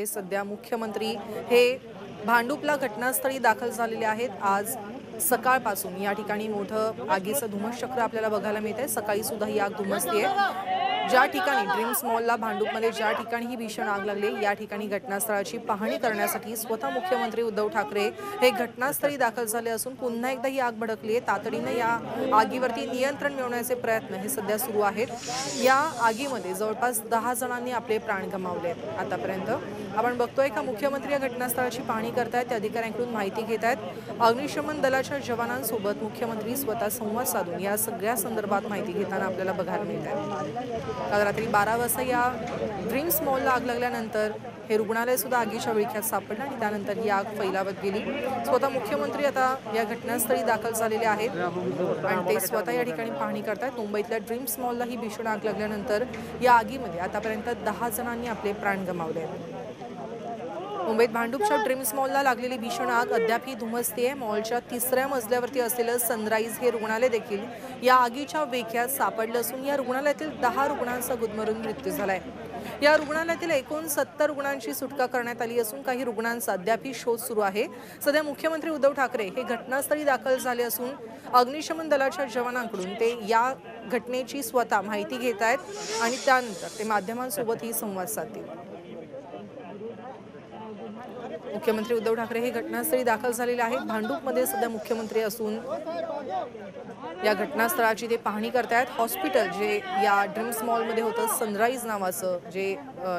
सध्या मुख्यमंत्री हे भांडूपला घटनास्थळी दाखल झालेले आहेत। आज सकाळपासून या ठिकाणी मोठं आगीचं धुमसचक्र आपल्याला बघायला मिळतंय। सकाळी सुद्धा ही आग धुमसतीये। ज्या ठिकाणी ड्रीम्स मॉलला भांडूपमध्ये ज्या ठिकाणी ही भीषण आग लागली, या ठिकाणी घटनास्थळाची पाहणी करण्यासाठी स्वतः मुख्यमंत्री उद्धव ठाकरे हे घटनास्थळी दाखल झाले असून पुन्हा एकदा ही आग भडकली आहे। तातडीने या आगीवरती नियंत्रण मिळवण्याचे प्रयत्न हे सध्या सुरू आहेत। या आगीमध्ये जवळपास 10 जणांनी आपले प्राण गमावले आतापर्यंत। आपण बघतोय का मुख्यमंत्री या घटनास्थळाची पाहणी करतायत, त्या अधिकाऱ्यांकडून माहिती घेत आहेत। अग्निशमन दलाच्या जवानांसोबत मुख्यमंत्री स्वतः संवाद साधून या सगळ्या संदर्भात माहिती घेताना आपल्याला बघायला मिळत आहे। काल रात्री 12 वाजता या ड्रीम्स मॉलला आग लागल्यानंतर हे रुग्णालय सुद्धा आगीच्या विळख्यात सापडलं आणि त्यानंतर ही आग फैलावत गेली। स्वतः मुख्यमंत्री आता या घटनास्थळी दाखल झालेले आहेत आणि ते स्वतः या ठिकाणी पाहणी करतात। मुंबईतल्या ड्रीम्स मॉलला ही भीषण आग लागल्यानंतर या आगीमध्ये आतापर्यंत 10 जणांनी आपले प्राण गमावले। मुंबईत भांडूपच्या ड्रीम्स मॉलला लागलेली भीषण आग अद्यापही धुमसतेय। मॉलच्या 3ऱ्या मजल्यावरती असलेलं सनराइज हे रुग्णालय देखील या आगीच्या विळख्यात सापडलं असून या रुग्णालयातील 10 रुग्णांचा गुदमरून मृत्यू झालाय। या रुग्णालयातील एकूण 70 रुग्णांची सुटका करण्यात आली असून काही रुग्णांचा अद्यापही शोध सुरू आहे। सध्या मुख्यमंत्री उद्धव ठाकरे हे घटनास्थळी दाखल झाले असून अग्निशमन दलाच्या जवानांकडून ते या घटनेची स्वतः माहिती घेत आहेत आणि त्यानंतर ते माध्यमांसोबतही संवाद साधतील। मुख्यमंत्री उद्धव ठाकरे हे घटनास्थळी दाखल झालेले आहेत। भांडूपमध्ये सध्या मुख्यमंत्री असून या घटनास्थळाची ते पाहणी करतायत। हॉस्पिटल जे या ड्रीम्स मॉलमध्ये होतं, सनराइज नावाचं जे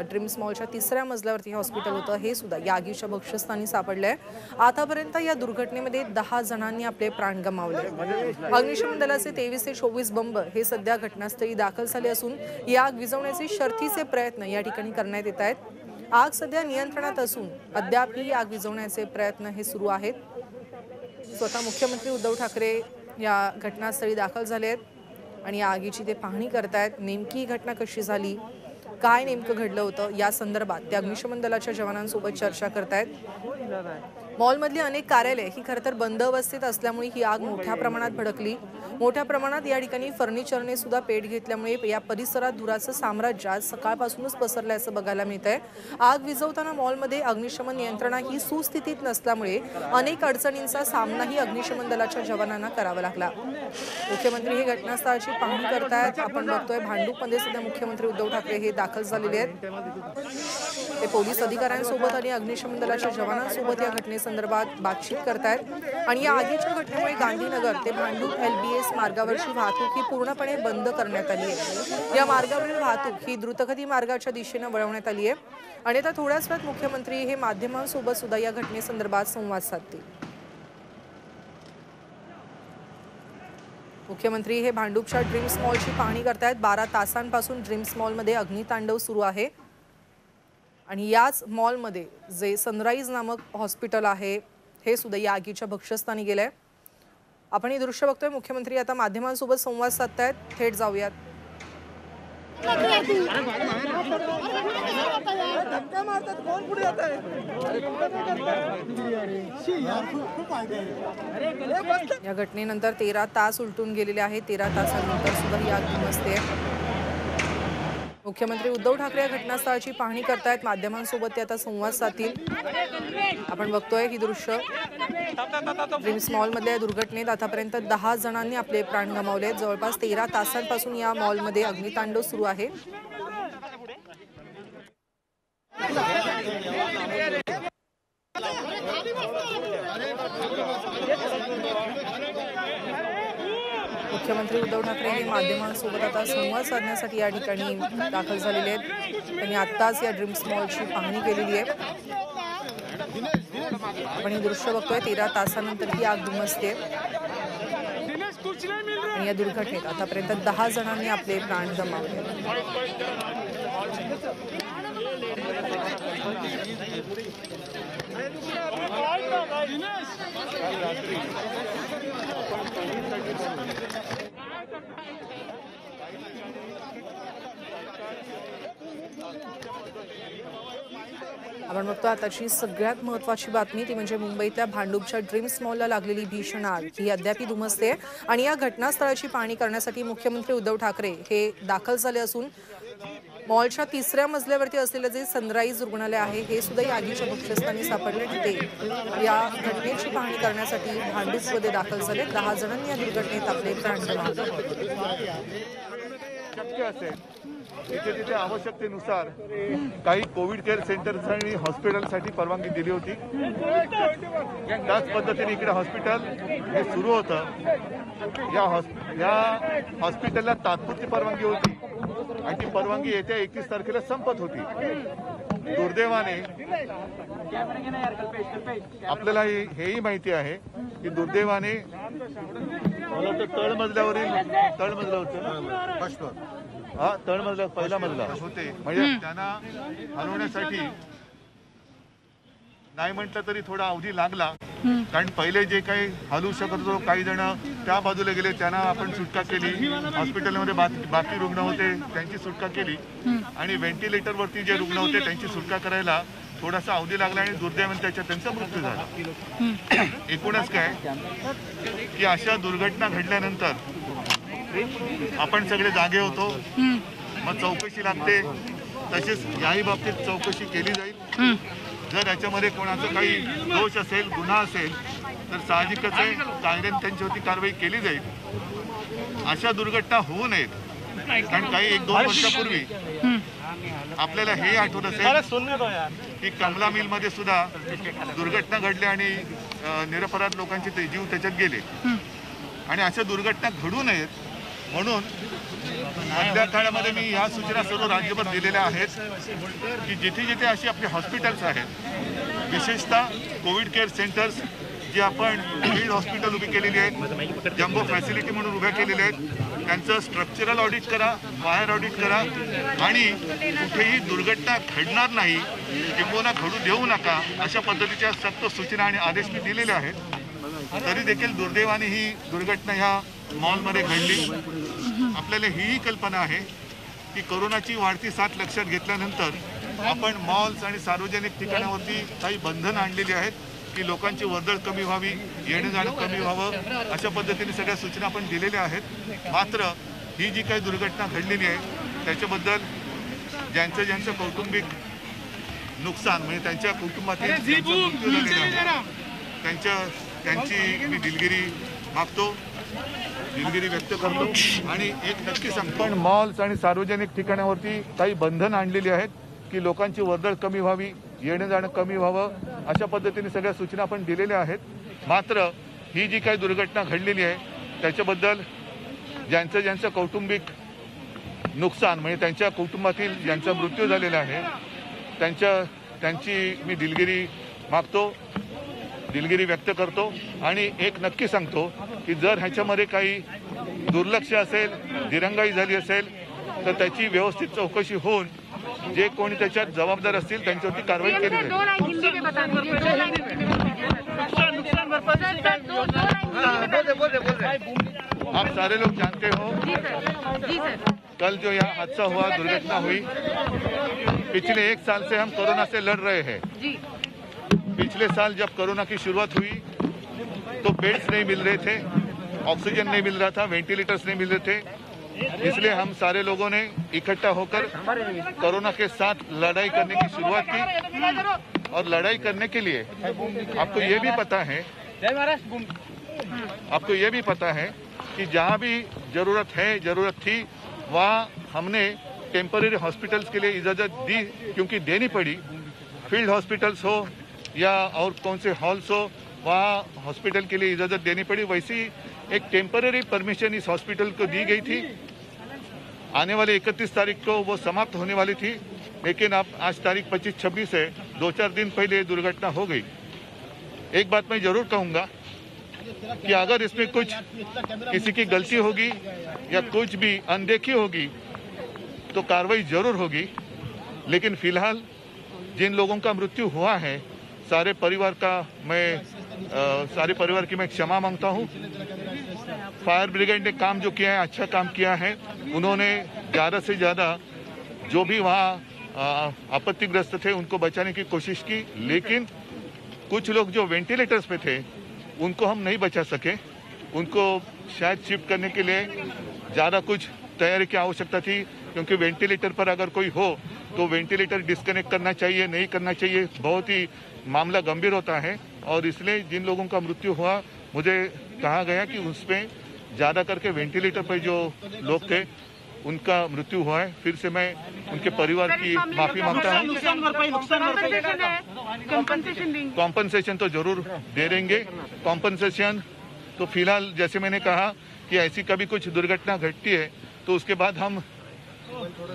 ड्रीम्स मॉलच्या 3ऱ्या मजल्यावरती हॉस्पिटल होतं, हे सुद्धा या आगीच्या भक्ष्यस्थानी सापडलंय। आतापर्यंत या दुर्घटनेमध्ये 10 जणांनी आपले प्राण गमावले। अग्निशमन दलाचे 23 ते 24 बंब हे सध्या घटनास्थळी दाखल झाले असून या आग विझवण्याचे शर्थीचे प्रयत्न या ठिकाणी करण्यात येत आहेत। आग सध्या नियंत्रणात असून अद्यापही आग विझवण्याचे प्रयत्न हे सुरू आहेत। स्वतः मुख्यमंत्री उद्धव ठाकरे या घटनास्थळी दाखल झाले आहेत आणि या आगीची ते पाहणी करतायत। नेमकी घटना कशी झाली, काय नेमकं घडलं होतं या संदर्भात ते अग्निशमन दलाच्या जवानांसोबत चर्चा करतायत। मॉलमधली अनेक कार्यालय ही खरं तर बंद अवस्थेत असल्यामुळे ही आग मोठ्या प्रमाणात भडकली। मोठ्या प्रमाणात या ठिकाणी फर्निचरने सुद्धा पेट घेतल्यामुळे या परिसरात धुराचं साम्राज्य आज सकाळपासूनच पसरल्याचं बघायला मिळतंय। आग विझवताना मॉलमध्ये अग्निशमन यंत्रणा ही सुस्थितीत नसल्यामुळे अनेक अडचणींचा सामनाही अग्निशमन दलाच्या जवानांना करावा लागला। मुख्यमंत्री हे घटनास्थळाची पाहणी करतायत। आपण बघतोय भांडूपमध्ये सध्या मुख्यमंत्री उद्धव ठाकरे हे दाखल झालेले आहेत। ते पोलीस अधिकाऱ्यांसोबत आणि अग्निशमन दलाच्या जवानांसोबत या घटनेसंदर्भात बातचीत करतायत आणि या आगीच्या घटनेमुळे गांधीनगर ते भांडूप LBS मार्गावरची वाहतूक ही पूर्णपणे बंद करण्यात आली आहे। या मार्गावरील वाहतूक ही द्रुतगती मार्गाच्या दिशेने वळवण्यात आली आहे आणि आता थोड्याच वेळात मुख्यमंत्री हे माध्यमांसोबत सुद्धा या घटनेसंदर्भात संवाद साधतील। मुख्यमंत्री हे भांडूपच्या ड्रीम्स मॉलची पाहणी करतायत। 12 तासांपासून ड्रीम्स मॉलमध्ये अग्नितांडव सुरू आहे आणि याच मॉलमध्ये जे सनराइज नामक हॉस्पिटल आहे हे सुद्धा या आगीच्या भक्ष्यस्थानी गेलंय। आपण हे दृश्य बघतोय। मुख्यमंत्री आता माध्यमांसोबत संवाद साधतायत। थेट जाऊयात। या घटनेनंतर 13 तास उलटून गेलेले आहेत। 13 तासांनंतर सुद्धा ही आग धुमसते। मुख्यमंत्री उद्धव ठाकरे या घटनास्थळाची पाहणी करतायत। माध्यमांसोबत ते आता संवाद साधतील। आपण बघतोय ही दृश्य। ड्रीम्स मॉलमधल्या दुर्घटनेत आतापर्यंत 10 जणांनी आपले प्राण गमावले। जवळपास 13 तासांपासून या मॉलमध्ये अग्नितांडव सुरू आहे। मुख्यमंत्री उद्धव ठाकरे हे माध्यमांसोबत आता संवाद साधण्यासाठी या ठिकाणी दाखल झालेले आहेत। त्यांनी आत्ताच या ड्रीम्स मॉलची पाहणी केलेली आहे। आपण हे दृश्य बघतोय। 13 तासानंतर ही आग धुमसते आणि या दुर्घटनेत आतापर्यंत 10 जणांनी आपले प्राण गमावले। आपण बघतो आताची सगळ्यात महत्त्वाची बातमी ती म्हणजे मुंबईतल्या भांडूपच्या ड्रीम्स मॉलला लागलेली भीषण आग ही अद्यापही धुमसते आणि या घटनास्थळाची पाहणी करण्यासाठी मुख्यमंत्री उद्धव ठाकरे हे दाखल झाले असून मॉलच्या 3ऱ्या मजल्यावरती असलेलं जे सनराईज रुग्णालय आहे हे सुद्धा या आगीच्या भक्ष्यस्थानी सापडले. ते या घटनेची पाहणी करण्यासाठी भांडूपमध्ये दाखल झाले. 10 जणांनी या दुर्घटनेत आपले प्राण गमावले. शक्य असेल तिथे तिथे आवश्यकतेनुसार काही कोविड केअर सेंटर्स आणि हॉस्पिटलसाठी परवानगी दिली होती. त्याच पद्धतीने इकडे हॉस्पिटल हे सुरू होतं. या हॉस्पिटलला तात्पुरती परवानगी होती आणि ती परवानगी येत्या 31 तारखेला संपत होती. दुर्दैवाने आपल्याला हेही माहिती आहे की दुर्दैवाने मला वाटतं तळमजला होतं हा तळमजला पहिला मजला होते म्हणजे त्यांना हलवण्यासाठी नाही म्हटलं तरी थोडा अवधी लागला. कारण पहिले जे काही हलवू शकत होतो काही जण त्या बाजूला गेले, त्यांना आपण सुटका केली. हॉस्पिटलमध्ये बाकी रुग्ण होते त्यांची सुटका केली आणि व्हेंटिलेटरवरती जे रुग्ण होते त्यांची सुटका करायला थोडासा अवधी लागला आणि दुर्दैवाने त्यांचा मृत्यू झाला. एकूणच काय की अशा दुर्घटना घडल्यानंतर आपण सगळे जागे होतो. मग चौकशी लागते, तसेच याही बाबतीत चौकशी केली जाईल. जर याच्यामध्ये कोणाचा काही दोष असेल, गुन्हा असेल तर साहजिकच आहे कायद्याने त्यांच्यावरती कारवाई केली जाईल. अशा दुर्घटना होऊ नयेत. कारण काही 1-2 वर्षापूर्वी आपल्याला हे आठवत असेल की कमला मिलमध्ये सुद्धा दुर्घटना घडल्या आणि निरपराध लोकांचे ते जीव त्याच्यात गेले. आणि अशा दुर्घटना घडू नयेत म्हणून मधल्या काळामध्ये मी या सूचना सर्व राज्यभर दिलेल्या आहेत की जिथे जिथे अशी आपली हॉस्पिटल्स आहेत, विशेषतः कोविड केअर सेंटर्स जे आपण फील्ड हॉस्पिटल उभी केलेली आहेत, जम्बो फॅसिलिटी म्हणून उभ्या केलेल्या आहेत, त्यांचं स्ट्रक्चरल ऑडिट करा, फायर ऑडिट करा आणि कुठेही दुर्घटना घडणार नाही किंवा घडू देऊ नका अशा पद्धतीच्या सक्त सूचना आणि आदेश मी दिलेले आहेत. तरी देखील दुर्दैवाने ही दुर्घटना ह्या मॉलमध्ये घडली. आपल्याला ही कल्पना आहे की कोरोनाची वाढती साथ लक्षात घेतल्यानंतर आपण मॉल्स आणि सार्वजनिक ठिकाणावरती काही बंधनं आणलेली आहेत की लोकांची वर्दळ कमी व्हावी, येणं जाणं कमी व्हावं अशा पद्धतीने सगळ्या सूचना आपण दिलेल्या आहेत. मात्र ही जी काही दुर्घटना घडलेली आहे त्याच्याबद्दल ज्यांचं कौटुंबिक नुकसान म्हणजे त्यांच्या कुटुंबातील मृत्यू झालेले आहे त्यांची मी दिलगिरी मागतो, दिलगिरी व्यक्त करतो. आणि एक नक्की सांगतो, पण मॉल्स आणि सार्वजनिक ठिकाणावरती काही बंधनं आणलेली आहेत की लोकांची वर्दळ कमी व्हावी, येणं जाणं कमी व्हावं अशा पद्धतीने सगळ्या सूचना आपण दिलेल्या आहेत. मात्र ही जी काही दुर्घटना घडलेली आहे त्याच्याबद्दल ज्यांचं कौटुंबिक नुकसान म्हणजे त्यांच्या कुटुंबातील ज्यांचा मृत्यू झालेला आहे त्यांची मी दिलगिरी मागतो, दिलगिरी व्यक्त करतो. आणि एक नक्की सांगतो की जर ह्याच्यामध्ये काही दुर्लक्ष असेल, दिरंगाई झाली असेल तर त्याची व्यवस्थित चौकशी होऊन जे कोणी त्याच्यात जबाबदार असतील त्यांच्यावरती कारवाई केली जाईल. आप सारे लोग जानते हो कल जो यहाँ हादसा हुआ, दुर्घटना हुई, पिछले 1 साल से हम कोरोना से लड़ रहे हैं. पिछले साल जब कोरोना की शुरुआत हुई तो बेड्स नहीं मिल रहे थे, ऑक्सीजन नहीं मिल रहा था, वेंटिलेटर्स नहीं मिल रहे थे. इसलिए हम सारे लोगों ने इकट्ठा होकर कोरोना के साथ लड़ाई करने की शुरुआत की. और लड़ाई करने के लिए आपको ये भी पता है कि जहाँ भी जरूरत थी वहाँ हमने टेम्पररी हॉस्पिटल्स के लिए इजाज़त दी, क्योंकि देनी पड़ी. फील्ड हॉस्पिटल्स हो या और कौन से हॉल्स हो वहाँ हॉस्पिटल के लिए इजाज़त देनी पड़ी. वैसी एक टेम्पररी परमिशन इस हॉस्पिटल को दी गई थी. आने वाले 31 तारीख को वो समाप्त होने वाली थी, लेकिन अब आज तारीख 25-26 है, 2-4 दिन पहले दुर्घटना हो गई. एक बात मैं ज़रूर कहूँगा कि अगर इसमें कुछ किसी की गलती होगी या कुछ भी अनदेखी होगी तो कार्रवाई ज़रूर होगी. लेकिन फिलहाल जिन लोगों का मृत्यु हुआ है सारे परिवार की मैं क्षमा मांगता हूँ. फायर ब्रिगेड ने काम जो किया है अच्छा काम किया है. उन्होंने ज़्यादा से ज़्यादा जो भी वहाँ आपत्तिग्रस्त थे उनको बचाने की कोशिश की, लेकिन कुछ लोग जो वेंटिलेटर्स पे थे उनको हम नहीं बचा सके. उनको शायद शिफ्ट करने के लिए ज़्यादा कुछ तैयारी की आवश्यकता थी. क्योंकि वेंटिलेटर पर अगर कोई हो तो वेंटिलेटर डिस्कनेक्ट करना चाहिए, नहीं करना चाहिए, बहुत ही मामला गंभीर होता है। और इसलिए जिन लोगों का मृत्यु हुआ, मुझे कहा गया कि उसमें ज़्यादा करके वेंटिलेटर पर जो लोग थे उनका मृत्यु हुआ है। फिर से मैं उनके परिवार की माफ़ी मांगता हूँ। कॉम्पनसेशन तो जरूर दे देंगे। कॉम्पनसेशन तो फिलहाल जैसे मैंने कहा कि ऐसी कभी कुछ दुर्घटना घटती है तो उसके बाद हम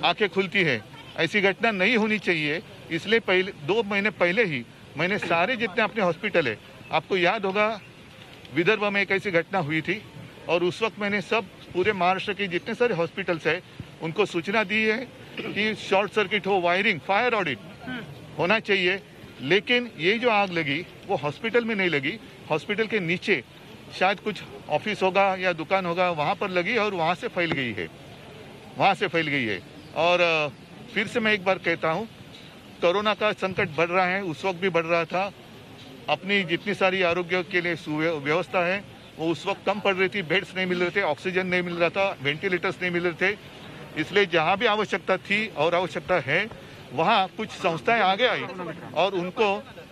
आंखें खुलती है, ऐसी घटना नहीं होनी चाहिए। इसलिए पहले 2 महीने पहले ही मैंने सारे जितने अपने हॉस्पिटल है, आपको याद होगा विदर्भ में एक ऐसी घटना हुई थी और उस वक्त मैंने सब पूरे महाराष्ट्र के जितने सारे हॉस्पिटल्स है उनको सूचना दी है कि शॉर्ट सर्किट हो, वायरिंग, फायर ऑडिट होना चाहिए। लेकिन ये जो आग लगी वो हॉस्पिटल में नहीं लगी, हॉस्पिटल के नीचे शायद कुछ ऑफिस होगा या दुकान होगा, वहाँ पर लगी और वहाँ से फैल गई है। और फिर से मैं एक बार कहता हूँ, कोरोना का संकट बढ़ रहा है, उस वक्त भी बढ़ रहा था। अपनी जितनी सारी आरोग्य के लिए व्यवस्था है वो उस वक्त कम पड़ रही थी, बेड्स नहीं मिल रहे थे, ऑक्सीजन नहीं मिल रहा था, वेंटिलेटर्स नहीं मिल रहे थे। इसलिए जहाँ भी आवश्यकता थी और आवश्यकता है वहाँ कुछ संस्थाएं आगे आई और उनको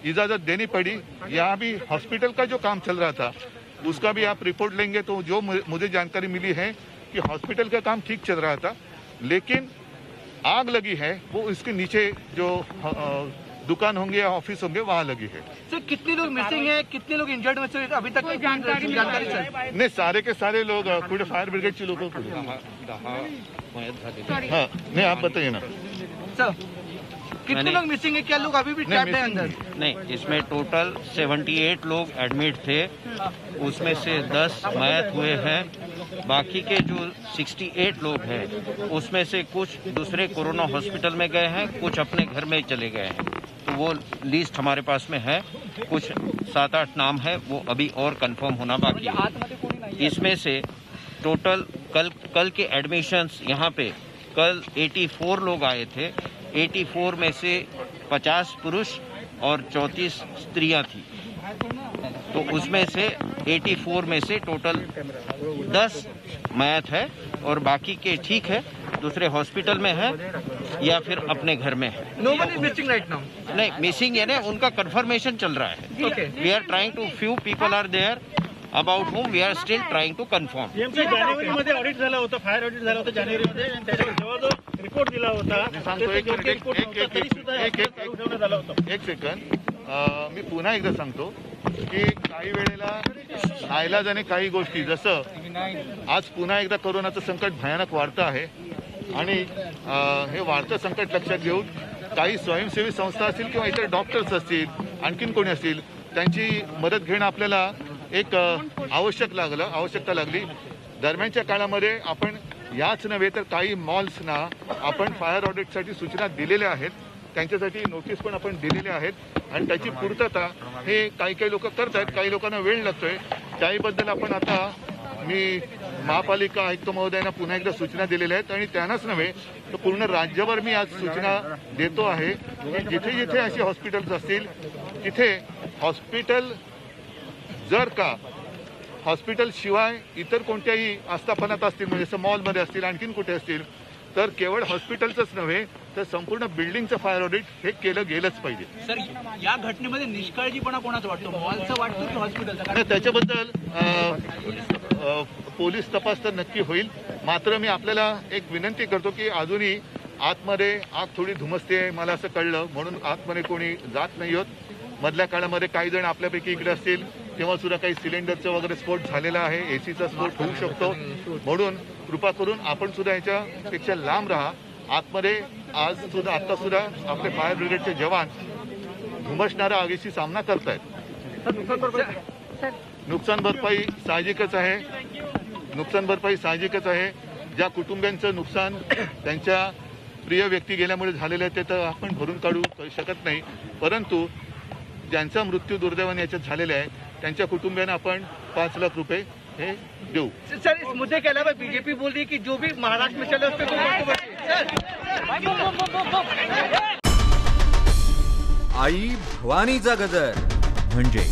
इजाज़त देनी पड़ी। यहाँ भी हॉस्पिटल का जो काम चल रहा था उसका भी आप रिपोर्ट लेंगे तो जो मुझे जानकारी मिली है कि हॉस्पिटल का काम ठीक चल रहा था, लेकिन आग लगी है वो इसके नीचे जो दुकान होंगे या ऑफिस होंगे वहाँ लगी है। सर कितने लोग मिसिंग हैं, कितने लोग इंजर्ड में से अभी तक जानकारी नहीं, सारे के सारे लोग कुठे फायर ब्रिगेडचे लोक हाँ नहीं आप बताइए ना सर, कितने लोग मिसिंग है, क्या लोग अभी भी ट्रैप्ड हैं अंदर? नहीं, इसमें टोटल 78 लोग एडमिट थे, उसमें से 10 मयत हुए हैं। बाकी के जो 68 लोग हैं उसमें से कुछ दूसरे कोरोना हॉस्पिटल में गए हैं, कुछ अपने घर में चले गए हैं। तो वो लिस्ट हमारे पास में है, कुछ 7-8 नाम है, वो अभी और कंफर्म होना बाकी है। इसमें से टोटल कल के एडमिशन्स यहाँ पे कल 84 लोग आए थे। 84 में से 50 पुरुष और 34 स्त्रियां थी। तो उसमें से 84 में से टोटल 10 मयत है और बाकी के ठीक है, दूसरे हॉस्पिटल में है या फिर अपने घर में है। No one is missing right now? नहीं, मिसिंग है ना, उनका कंफर्मेशन चल रहा है। We are trying to few people are there about whom we are still trying to confirm. जानेवारीमध्ये ऑडिट झाला होता, फायर ऑडिट झाला होता जानेवारीमध्ये, आणि त्याच्यावर जेव्हा जो रिपोर्ट दिला होता एक सेकंड मी पुन्हा एकदा सांगतो की काही वेळेला नाईलाजाने काही गोष्टी, जसं आज पुन्हा एकदा कोरोनाचं संकट भयानक वाढतं आहे आणि हे वाढतं संकट लक्षात घेऊन काही स्वयंसेवी संस्था असतील किंवा इतर डॉक्टर्स असतील, आणखीन कोणी असतील, त्यांची मदत घेणं आपल्याला एक आवश्यकता लागली। दरम्यानच्या काळामध्ये आपण याच नव्हे तर काही मॉल्सना आपण फायर ऑडिटसाठी सूचना दिलेल्या आहेत, त्यांच्यासाठी नोटीस पण आपण दिलेले आहेत आणि त्याची पूर्तता हे काही लोक करतात, काही लोकांना वेळ लागतोय। त्याबद्दल आपण आता मी महापालिका आयुक्त महोदयांना पुन्हा एकदा सूचना दिलेल्या आहेत आणि त्यांनाच नव्हे तर पूर्ण राज्यभर मी आज सूचना देतो आहे की जिथे जिथे अशी हॉस्पिटल्स असतील तिथे हॉस्पिटल जर का हॉस्पिटल शिवाय इतर कोणत्याही आस्थापनात असतील, म्हणजे जसं मॉलमध्ये असतील, आणखीन कुठे असतील, तर केवळ हॉस्पिटलचंच नव्हे तर संपूर्ण बिल्डिंगचं फायर ऑडिट हे केलं गेलंच पाहिजे। सर, या घटनेमध्ये निष्काळजीपणा कोणाचा वाटतो, मॉलचा वाटतो की हॉस्पिटलचा? त्याच्याबद्दल पोलीस तपास तर नक्की होईल, मात्र मी आपल्याला एक विनंती करतो की अजूनही आतमध्ये आग थोडी धुमसते, मला असं कळलं म्हणून आतमध्ये कोणी जात नाही होत। मधल्या काळामध्ये काही जण आपल्यापैकी इकडे असतील तेव्हा सुद्धा काही सिलेंडरचा वगैरे स्फोट झालेला आहे, एसीचा स्फोट होऊ शकतो, म्हणून कृपा करून आपण सुद्धा याच्यापेक्षा लांब राहा। आतमध्ये आता सुद्धा आपले फायर ब्रिगेडचे जवान धुमसणाऱ्या आगीशी सामना करतायत। नुकसान भरपाई साहजिकच आहे। ज्या कुटुंबियांचं नुकसान त्यांच्या प्रिय व्यक्ती गेल्यामुळे झालेलं आहे ते तर आपण भरून काढू शकत नाही, परंतु ज्यांचा मृत्यू दुर्दैवाने याच्यात झालेला आहे त्यांच्या कुटुंबियांना आपण 5 लाख रुपये हे देऊ। सर, इस मुद्दे के अलावा बीजेपी बोल रही है कि जो भी महाराष्ट्र में चले उस पर आई भवानीचा गजर म्हणजे